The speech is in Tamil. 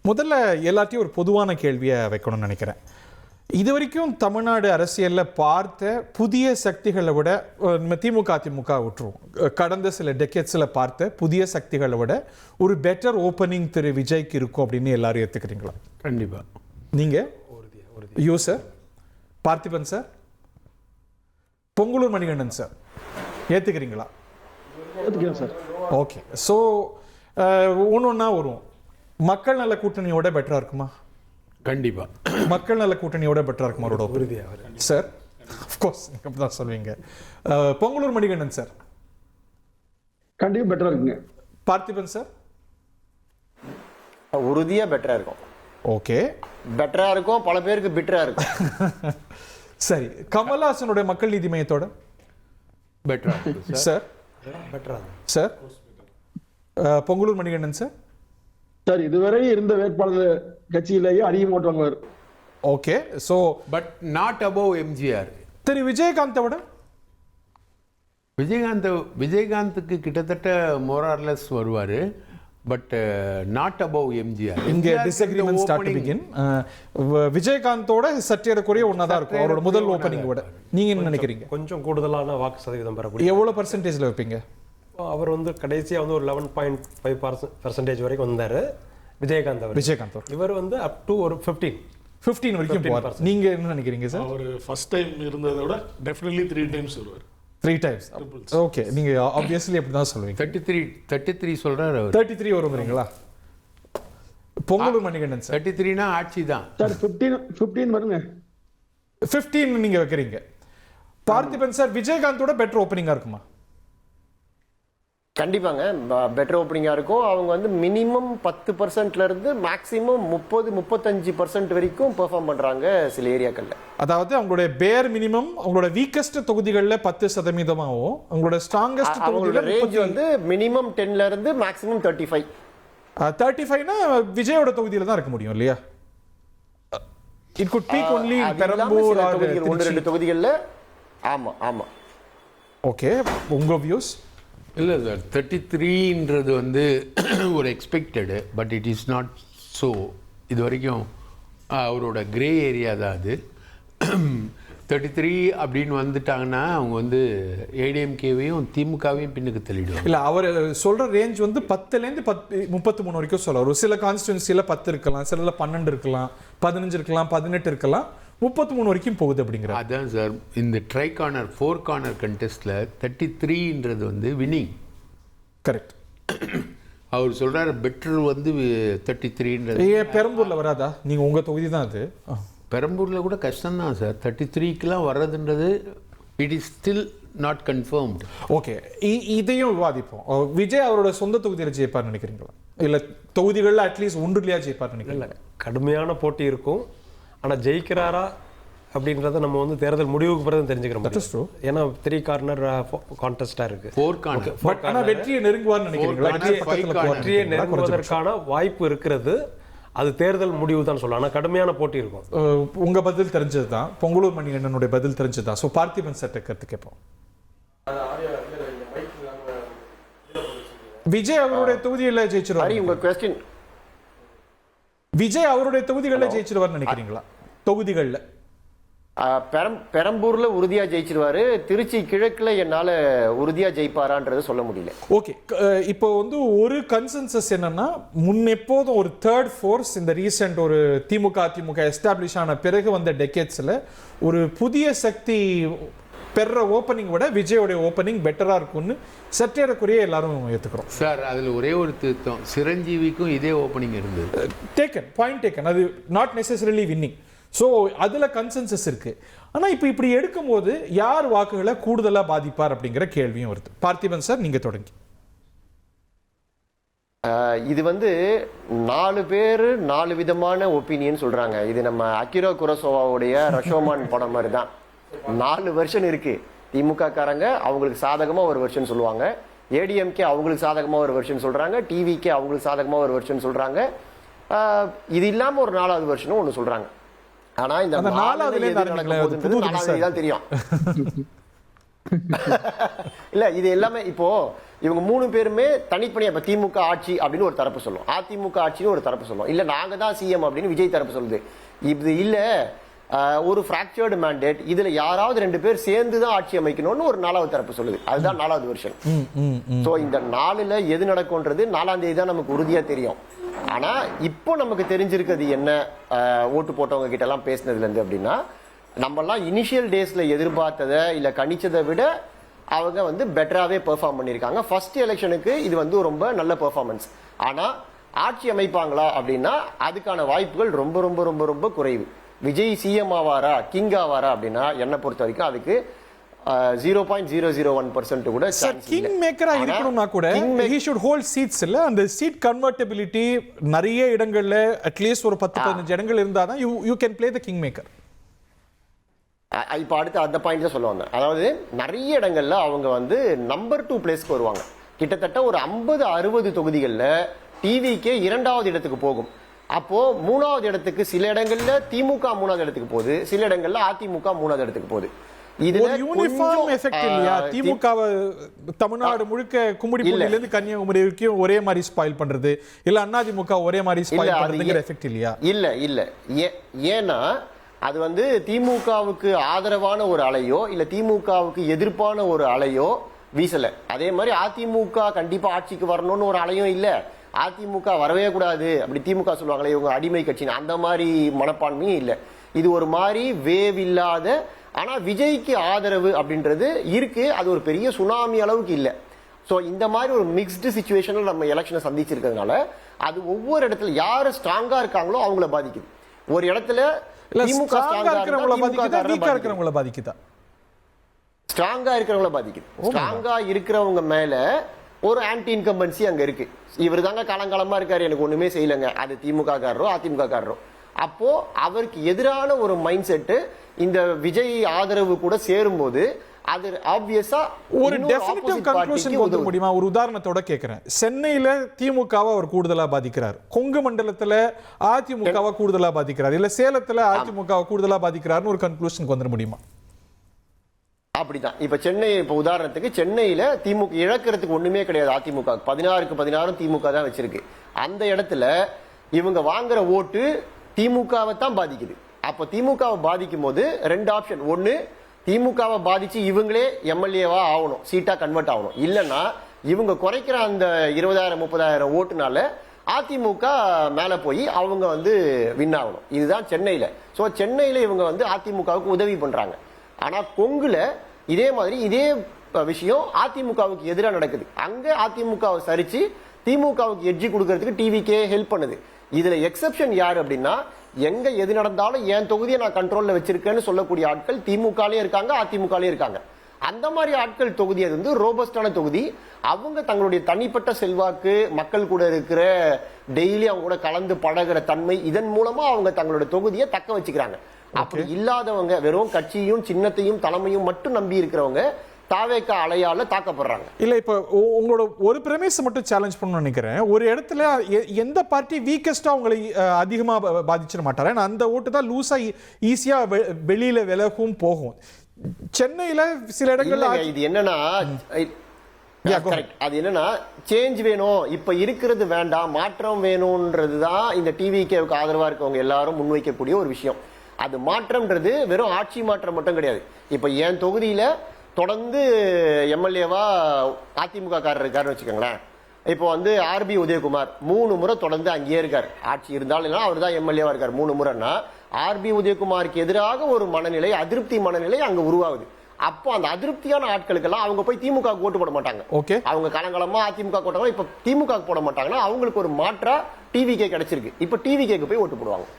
முதல்ல எல்லாத்தையும் ஒரு பொதுவான கேள்வியை வைக்கணும்னு நினைக்கிறேன். இது வரைக்கும் தமிழ்நாடு அரசியலில் பார்த்த புதிய சக்திகளை விட, திமுக அதிமுக விட்டுருவோம், கடந்த சில டெக்கேட்ஸில் பார்த்த புதிய சக்திகளை விட ஒரு பெட்டர் ஓப்பனிங் திரு விஜய்க்கு இருக்கும் அப்படின்னு எல்லாரும் ஏற்றுக்கிறீங்களா? கண்டிப்பாக. நீங்கள் you sir, Parthiban sir, Pongalur Manikandan sir ஏற்றுக்கிறீங்களா? சார். ஓகே, ஸோ ஒன்று ஒன்றா வரும். மக்கள் நல கூட்டணியோட பெட்டராக இருக்குமா? கண்டிப்பா மக்கள் நல கூட்டணியோட பெட்டராக இருக்குமா அவரோட சார்? அஃப்கோர்ஸ் நீங்கள் அப்படி தான் சொல்லுவீங்க. பொங்கலூர் மணிகண்டன் சார் கண்டிப்பாக பெட்டராக இருக்குங்க. பார்த்திபன் சார் உறுதியாக பெட்டராக இருக்கும். ஓகே, பெட்டராக இருக்கும், பல பேருக்கு பெட்டராக இருக்கும். சரி, கமல்ஹாசனுடைய மக்கள் நீதி மையத்தோட பெட்டரா சார்? பெட்டரா sir, Pongalur Manikandan sir? Sir, இதுவரை இருந்த வேட்பாளர் கட்சியிலேயே அதிகம் ஓட்டு வாங்குவார். Okay, so but not above MGR. Thiru விஜயகாந்தை விட? விஜயகாந்துக்கு கிட்டத்தட்ட மோரார்லெஸ் வருவார், பட் நாட் அபவ் எம்ஜிஆர். இங்கே டிஸ்அக்ரிமெண்ட் ஸ்டார்ட் டு பிகின். விஜயகாந்தோட சற்றேறக்குறைய ஒன்றா தான் இருக்கும் அவரோட முதல் ஓப்பனிங் விட. நீங்க என்ன நினைக்கிறீங்க? கொஞ்சம் கூடுதலான வாக்கு சதவீதம் பெறக்கூடிய. எவ்வளோ பர்சன்டேஜில் வைப்பீங்க? அவர் வந்து கடைசியாக வந்து ஒரு 11.5% வரைக்கும் வந்தார் விஜயகாந்த் அவர். விஜயகாந்த் இவர் வந்து அப் டு ஒரு 15 வரைக்கும் போவார். நீங்க என்ன நினைக்கிறீங்க சார்? அவர் ஃபர்ஸ்ட் டைம் இருந்ததை விட டெஃபினெட்லி 3 டைம்ஸ் வருவார். 3 டைம்ஸ். ஓகே, நீங்க ஆப்வியஸ்லி அப்படி தான் சொல்லுவீங்க. 33 சொல்றாரு அவர். 33 வருங்கிறீங்களா? பொங்கலூர் மணிகண்டன் சார் 33னா ஆட்சி தான் சார். 15 வருங்க. 15 நீங்க வைக்கிறீங்க. பார்த்திபன் சார், விஜயகாந்தோட பெட்டர் ஓப்பனிங்கா இருக்குமா? கண்டிப்பாங்க, பெட்டர் ஓப்பனிங்காக இருக்கும். அவங்க வந்து மினிமம் 10%லேருந்து மேக்ஸிமம் 30-35% வரைக்கும் பெர்ஃபார்ம் பண்ணுறாங்க சில ஏரியாக்களில். அதாவது அவங்களுடைய பேர் மினிமம் அவங்களோட வீக்கஸ்ட் தொகுதிகளில் 10%, அவங்களோட ஸ்ட்ராங்கஸ்ட் அவங்களோட ரேஞ்ச் தொகுதியில் வந்து மினிமம் 10லேருந்து மேக்ஸிமம் 35. 35னா விஜயோட தொகுதியில் தான் இருக்க முடியும் இல்லையா? It could be only Perambur or 1-2 தொகுதிகளில். ஆமாம் ஆமாம். ஓகே, உங்கள் வியூஸ்? இல்லை சார், 33ன்றது வந்து ஒரு expected, but it is not so. இது வரைக்கும் அவரோட கிரே ஏரியா தான் அது. 33 அப்படின்னு வந்துட்டாங்கன்னா அவங்க வந்து ஏடிஎம்கேவையும் திமுகவையும் பின்னுக்கு தள்ளிடுவாங்க. இல்லை, அவர் சொல்கிற ரேஞ்ச் வந்து 10லேருந்து 33 வரைக்கும் சொல்லுவார். ஒரு சில கான்ஸ்டியூன்சியில் 10 இருக்கலாம், சில 12 இருக்கலாம், 15 இருக்கலாம், 18 இருக்கலாம், 33 வரைக்கும் போகுது அப்படிங்கிற. அதான் சார், இந்த ட்ரை கார்னர் 4 கார்னர் கண்டெஸ்ட்டில் 33ன்றது வந்து வின்னிங். கரெக்ட். அவர் சொல்கிறார் பெட்டர் வந்து 33ன்றது. பெரம்பூரில் வராதா? நீங்கள் உங்கள் தொகுதி தான் அது. பெரம்பூரில் கூட கஷ்டம்தான் சார். 33க்கெலாம் வர்றதுன்றது it is still not confirmed. Okay, இதையும் விவாதிப்போம். விஜய் அவரோட சொந்த தொகுதியில் ஜெயிப்பார் நினைக்கிறீங்களா? இல்லை தொகுதிகளில் அட்லீஸ்ட் ஒன்றுலையா ஜெயிப்பார் நினைக்கிறீங்களா? கடுமையான போட்டி இருக்கும். ஆனால் ஜெயிக்கிறாரா அப்படின்றத நம்ம வந்து தேர்தல் முடிவுக்கு பிறகு தெரிஞ்சுக்கிறோம். ஏன்னா 3 கார்னர் கான்டெஸ்டாக இருக்கு. 4 கார்னர். பட் ஆனால் வெற்றியை நெருங்குவார்னு நினைக்கிறீங்களா? வெற்றியை நெருங்குவதற்கான வாய்ப்பு இருக்கிறது. அது தேர்தல் முடிவு தான் சொல்லலாம். ஆனால் கடுமையான போட்டி இருக்கும். உங்க பதில் தெரிஞ்சது தான், பொங்கலூர் மணிகண்டனுடைய பதில் தெரிஞ்சது தான். ஸோ பார்த்திபன் சட்டை கருத்து கேட்போம். விஜய் அவருடைய தொகுதியில் ஜெயிச்சிருவார். உங்க கொஸ்டின், விஜய் அவருடைய தொகுதிகளில் ஜெயிச்சிருவார் நினைக்கிறீங்களா? தொகுதிகளில் பெரம்பூர்ல உறுதியா ஜெயிச்சிருவாரு. திருச்சி கிழக்குல என்னால உறுதியா ஜெயிப்பாரான்றது சொல்ல முடியல. ஓகே, இப்போ வந்து ஒரு கன்சென்சஸ் என்னன்னா, முன்னெப்போதும் ஒரு தேர்ட் ஃபோர்ஸ் இந்த ரீசெண்ட் ஒரு திமுக எஸ்டாப்ளிஷ் ஆன பிறகு வந்த டெக்கேட்ஸில் ஒரு புதிய சக்தி பெற ஓப்பனிங் விட விஜயோடைய ஓப்பனிங் பெட்டராக இருக்கும்னு சற்றேறக்குறைய எல்லாரும் ஏற்றுக்கிறோம் சார். அதில் ஒரே ஒரு திருத்தம், சிரஞ்சீவிக்கும் இதே ஓப்பனிங் இருந்தது. Point taken. அது நாட் நெசசரிலி வின்னிங். ஸோ அதில் கன்சென்சஸ் இருக்கு. ஆனால் இப்போ இப்படி எடுக்கும்போது யார் வாக்குகளை கூடுதலாக பாதிப்பார் அப்படிங்கிற கேள்வியும் வருது. பார்த்திபன் சார், நீங்க தொடங்கி. இது வந்து 4 பேர் 4 விதமான ஒப்பீனியன் சொல்றாங்க. இது நம்ம அகிரா குரோசோவாவுடைய ரஷோமான் படம் மாதிரி தான். 4 வெர்ஷன் இருக்கு. திமுக காரங்க அவங்களுக்கு சாதகமா ஒரு வெர்ஷன் சொல்லுவாங்க, ஏடிஎம்கே அவங்களுக்கு சாதகமா ஒரு வெர்ஷன் சொல்றாங்க, டிவிகே அவங்களுக்கு சாதகமா ஒரு வெர்ஷன் சொல்றாங்க. இது இல்லாம ஒரு 4வது வெர்ஷனும் ஒன்று சொல்றாங்க. ஆனா இந்த 4வது தான் தெரியும். இல்ல, இது எல்லாமே இப்போ இவங்க 3 பேருமே தனிப்பணியா இப்ப திமுக ஆட்சி அப்படின்னு ஒரு தரப்பு சொல்லும், அதிமுக ஆட்சின்னு ஒரு தரப்பு சொல்லும், இல்ல நாங்க தான் சிஎம் அப்படின்னு விஜய் தரப்பு சொல்லுது. இது இல்ல ஒரு ஃபிராக்சர்டு மேண்டேட், இதுல யாராவது 2 பேர் சேர்ந்து தான் ஆட்சி அமைக்கணும்னு ஒரு 4வது தரப்பு சொல்லுது. அதுதான் 4வது வெர்ஷன். சோ இந்த 4ல எது நடக்கும்ன்றது 4ஆம் தேதி தான் நமக்கு உறுதியா தெரியும். ஆனா இப்போ நமக்கு தெரிஞ்சிருக்கிறது என்ன, ஓட்டு போட்டவங்க கிட்ட எல்லாம் பேசினதுல இருந்து அப்படின்னா, நம்ம எல்லாம் இனிஷியல் டேஸ்ல எதிர்பார்த்ததை இல்ல கணிச்சதை விட அவங்க வந்து பெட்டராகவே பெர்ஃபார்ம் பண்ணியிருக்காங்க. ஃபர்ஸ்ட் எலெக்ஷனுக்கு இது வந்து ரொம்ப நல்ல பெர்ஃபார்மன்ஸ். ஆனா ஆட்சி அமைப்பாங்களா அப்படின்னா அதுக்கான வாய்ப்புகள் ரொம்ப ரொம்ப ரொம்ப ரொம்ப குறைவு. விஜய் சிஎம் ஆவாரா கிங் ஆவாரா அப்படின்னா என்னை பொறுத்த வரைக்கும் அதுக்கு 0.001% கூட கிங் மேக்கரா இருக்கணும்னா கூட he should hold seats இல்ல, அந்த சீட் கன்வர்ட்டபிலிட்டி நிறைய இடங்கள்ல அட்லீஸ்ட் ஒரு 10-15 இடங்கள் இருந்தாதான் you can play the king maker. இப்ப அடுத்து அந்த பாயிண்ட் தான் சொல்லுவாங்க. அதாவது நிறைய இடங்கள்ல அவங்க வந்து நம்பர் 2 பிளேஸ்க்கு வருவாங்க. கிட்டத்தட்ட ஒரு 50-60 தொகுதிகள்ல டிவிக்கே 2வது இடத்துக்கு போகும். அப்போ 3வது இடத்துக்கு சில இடங்கள்ல திமுக 3வது இடத்துக்கு போகுது, சில இடங்கள்ல அதிமுக 3வது இடத்துக்கு போகுது. இது ஒரு யூனிஃபார்ம் எஃபெக்ட் இல்லையா? திமுக தமிழ்நாடு முழுக்க கும்மிடிப்பூண்டில இருந்து கன்னியாகுமரி வரைக்கும் ஒரே மாதிரி ஸ்பாயில் பண்றது, இல்ல அதிமுக ஒரே மாதிரி ஸ்பாயில் பண்றதுங்கிற எஃபெக்ட் இல்லையா? இல்ல ஏன்னா அது வந்து திமுகவுக்கு ஆதரவான ஒரு அலையோ இல்ல திமுகவுக்கு எதிர்ப்பான ஒரு அலையோ வீசல. அதே மாதிரி அதிமுக கண்டிப்பா ஆட்சிக்கு வரணும்னு ஒரு அலையும் இல்ல, அதிமுக வரவே கூடாது அப்படி திமுக சொல்லுவாங்களே இவங்க அடிமை கட்சின்னு, அந்த மாதிரி மனப்பான்மையும் இல்ல. இது ஒரு மாதிரி வேவ் இல்லாத, ஆனா விஜய்க்கு ஆதரவு அப்படின்றது இருக்கு, அது ஒரு பெரிய சுனாமி அளவுக்கு இல்ல. சோ இந்த மாதிரி ஒரு மிக்ஸ்டு சிச்சுவேஷன்ல நம்ம எலெக்ஷனை சந்திச்சிருக்கிறதுனால அது ஒவ்வொரு இடத்துல யாரு ஸ்ட்ராங்கா இருக்காங்களோ அவங்கள பாதிக்குது. ஒரு இடத்துல திமுக ஸ்ட்ராங்கா இருக்கிறவங்கள பாதிக்குதா, ஸ்ட்ராங்கா இருக்கிறவங்கள பாதிக்குது. ஸ்ட்ராங்கா இருக்கிறவங்க மேல ஒரு ஆன்டி இன்கம்பன்சி அங்க இருக்கு. இவர் தாங்க காலங்காலமா இருக்காரு, எனக்கு ஒண்ணுமே செய்யலங்க, அது திமுக காரரோ அதிமுக காரரோ. அப்போ அவருக்கு எதிரான ஒரு மைண்ட் செட் இந்த விஜய் ஆதரவு கூட சேரும் போது அது ஆப்வியஸா ஒரு டெஃபினிட்டிவ் கன்க்ளூஷன் கொண்டு முடியுமா? ஒரு உதாரணத்தோட கேக்குறேன். சென்னையில திமுகவை அவர் கூடுதலா பாதிக்கிறார், கொங்கு மண்டலத்துல அதிமுகவை கூடுதலா பாதிக்கிறார், இல்ல சேலத்துல அதிமுகவை கூடுதலா பாதிக்கிறார்னு ஒரு கன்க்ளூஷனுக்கு வந்துட முடியுமா? அப்படிதான். இப்ப சென்னை, இப்ப உதாரணத்துக்கு சென்னையில திமுக இழக்கிறதுக்கு ஒண்ணுமே கிடையாது. அதிமுக 16க்கு 16 திமுக தான் வச்சிருக்கு. அந்த இடத்துல இவங்க வாங்குற ஓட்டு திமுகவை தான் பாதிக்குது. அப்ப திமுகவை பாதிக்கும் போது 2 ஆப்ஷன். ஒண்ணு, திமுகவை பாதிச்சு இவங்களே எம்எல்ஏவா ஆகணும், சீட்டா கன்வெர்ட் ஆகணும். இல்லைன்னா இவங்க குறைக்கிற அந்த 20,000-30,000 ஓட்டுனால அதிமுக மேல போய் அவங்க வந்து வின் ஆகணும். இதுதான் சென்னையில. சோ சென்னையில இவங்க வந்து அதிமுகவுக்கு உதவி பண்றாங்க. ஆனா கொங்குல இதே மாதிரி இதே விஷயம் அதிமுகவுக்கு எதிராக நடக்குது. அங்க அதிமுகவை சரிச்சு திமுகவுக்கு எட்ஜி கொடுக்கறதுக்கு டிவிக்கே ஹெல்ப் பண்ணுது. இதுல எக்ஸெப்ஷன் யாரு அப்படின்னா, எங்க எது நடந்தாலும் என் தொகுதியை நான் கண்ட்ரோல்ல வச்சிருக்கேன்னு சொல்லக்கூடிய ஆட்கள் திமுகலயும் இருக்காங்க அதிமுகலயும் இருக்காங்க. அந்த மாதிரி ஆட்கள் தொகுதி அது வந்து ரோபஸ்டான தொகுதி. அவங்க தங்களுடைய தனிப்பட்ட செல்வாக்கு, மக்கள் கூட இருக்கிற டெய்லி அவங்க கூட கலந்து பழகிற தன்மை, இதன் மூலமா அவங்க தங்களோட தொகுதியை தக்க வச்சுக்கிறாங்க. அப்படி இல்லாதவங்க வெறும் கட்சியும் சின்னத்தையும் தலைமையும் மட்டும் நம்பி இருக்கிறவங்க தாவேக்கா அலையால தாக்கப்படுறாங்க. இல்ல இப்ப உங்களோட ஒரு பிரமிஸ் மட்டும் சேலஞ்ச் பண்ணணும்னு நினைக்கிறேன். ஒரு இடத்துல எந்த பார்ட்டி வீக்கஸ்டா உங்களை அதிகமா பாதிச்சிட மாட்டாரு, அந்த ஓட்டு தான் லூசா ஈஸியா வெளியில விலகும் போகும். சென்னையில சில இடங்கள்ல இது என்னன்னா, அது என்னன்னா சேஞ்ச் வேணும், இப்ப இருக்கிறது வேண்டாம், மாற்றம் வேணும்ன்றதுதான் இந்த டிவிக்கு ஆதரவா இருக்கவங்க எல்லாரும் முன்வைக்கக்கூடிய ஒரு விஷயம். அது மாற்றம்ன்றது வெறும் ஆட்சி மாற்றம் மட்டும் கிடையாது. இப்ப என் தொகுதியில தொடர்ந்து எம்எல்ஏவா அதிமுக காரர் இருக்காருன்னு வச்சுக்கோங்களேன். இப்போ வந்து ஆர்பி உதயகுமார் 3 முறை தொடர்ந்து அங்கேயே இருக்காரு. ஆட்சி இருந்தாலும் அவர் தான் எம்எல்ஏவா இருக்காரு 3 முறைன்னா, ஆர்பி உதயகுமாருக்கு எதிராக ஒரு மனநிலை, அதிருப்தி மனநிலை அங்க உருவாகுது. அப்போ அந்த அதிருப்தியான ஆட்களுக்கெல்லாம் அவங்க போய் திமுக ஓட்டு போட மாட்டாங்க. அவங்க காலங்காலமா அதிமுக போட்டாங்க, இப்ப திமுக போட மாட்டாங்கன்னா அவங்களுக்கு ஒரு மாற்றா டிவிகே கிடைச்சிருக்கு. இப்ப டிவிகேக்கு போய் ஓட்டு போடுவாங்க.